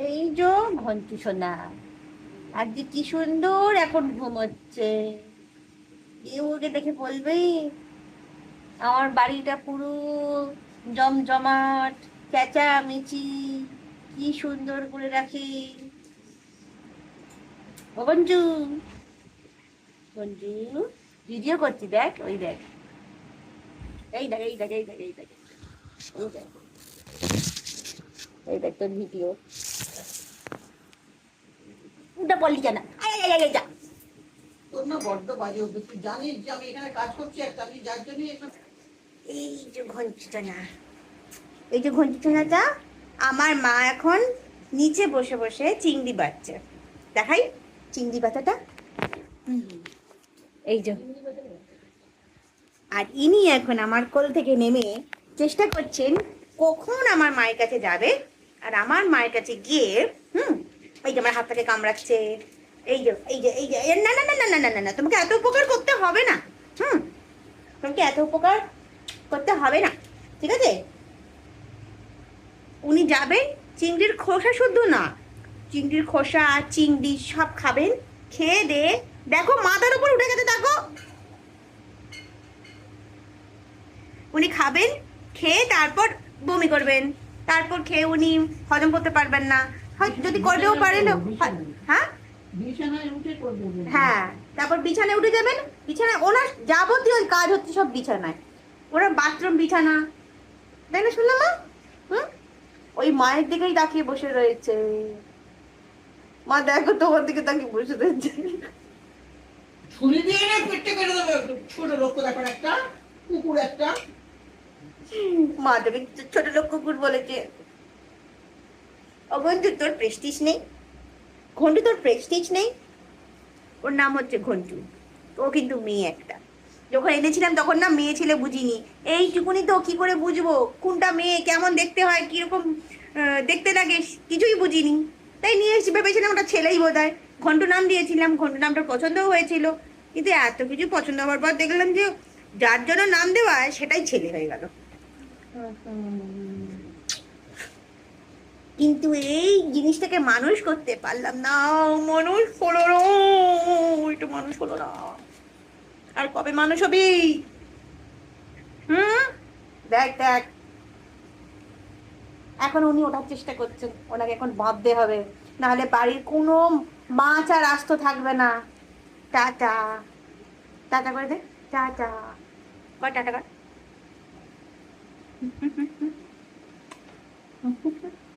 এই যে ঘন্টু সোনা, আজকে কি সুন্দর এখন ঘুমোচ্ছে। কেউ ওকে দেখে বলবে আমার বাড়িটা পুরো জমজমাট, চেঁচামেচি, কি সুন্দর করে রাখে। ও বঞ্জু, বঞ্জু ভিডিও করছি, দেখ ওই দেখ, এই দেখ, এই দেখ, এই দেখ, এই দেখ, এই দেখ, এই দেখ তোর ভিডিও। উঠে পড়লি কেন? আয় আয় আয় আয়, যা। তোর না বড্ড বাজে অভ্যেস। তুই জানিস যে আমি এখানে কাজ করছি একটা, আমি যার জন্য এই যে ঘন্টুটা, এই যে ঘন্টুটা, আমার মা এখন নিচে বসে বসে চিংড়ি বাচ্ছে। দেখাই চিংড়ি বাচ্চাটা। এই যে, আর ইনি এখন আমার কোল থেকে নেমে চেষ্টা করছেন কখন আমার মায়ের কাছে যাবে, আর আমার মায়ের কাছে গিয়ে এই যে আমার হাতটাকে কামড়াচ্ছে। এই যে এই যে এই যে না না না না না না না না, তোমাকে এত উপকার করতে হবে না। তোমাকে এত উপকার করতে হবে না, ঠিক আছে? উনি যাবেন, চিংড়ির খোসা শুদ্ধ না, চিংড়ির খোসা চিংড়ি সব খাবেন। খেয়ে দে, দেখো মাথার উপর উঠে গেছে, দেখো। উনি খাবেন, খেয়ে তারপর বমি করবেন, তারপর খেয়ে উনি হজম করতে পারবেন না, হয়তো যদি করবেও পারেন। হ্যাঁ বিছানায় উঠে করবো। হ্যাঁ, তারপর বিছানায় উঠে যাবেন। বিছানায় ওনার যাবতীয় কাজ হচ্ছে সব বিছানায়, ওরা বাথরুম বিছানা, তাই না শুনলাম মা? হুম, ওই মায়ের দিকেই তাকিয়ে বসে রয়েছে। মা দেখো তোমার দিকে তাকিয়ে বসে রয়েছে। ছুরি দিয়ে না পেটে কেটে দেবে। ছোট লোক দেখার একটা কুকুর একটা। মা তোকে ছোট লোক কুকুর বলেছে। ও ঘন্টু, তোর প্রেস্টিজ নেই? ঘন্টু, তোর প্রেস্টিজ নেই? ওর নাম হচ্ছে ঘন্টু, ও কিন্তু মেয়ে একটা। যখন এনেছিলাম তখন না মেয়ে ছেলে বুঝিনি, এইটুকুনি তো কি করে বুঝবো কোনটা মেয়ে, কেমন দেখতে হয়, কিরকম দেখতে লাগে, কিছুই বুঝিনি। তাই নিয়ে এসে ভেবেছিলাম ওটা ছেলেই বোধ হয়, ঘন্টু নাম দিয়েছিলাম। ঘন্টু নামটা পছন্দও হয়েছিল, কিন্তু এত কিছু পছন্দ হওয়ার পর দেখলাম যে যার জন্য নাম দেওয়া সেটাই ছেলে হয়ে গেল। কিন্তু এই জিনিসটাকে মানুষ করতে পারলাম না, মানুষ হলো না, ওইটা মানুষ হলো না। আর কবে মানুষ হবি? হুম, দেখ দেখ, এখন উনি ওঠার চেষ্টা করছেন, ওনাকে এখন ভাবতে হবে, নাহলে বাড়ির কোনো মাছ আর আস্ত থাকবে না। টাটা, টাটা করে দে, টাটা কর, টাটা কর।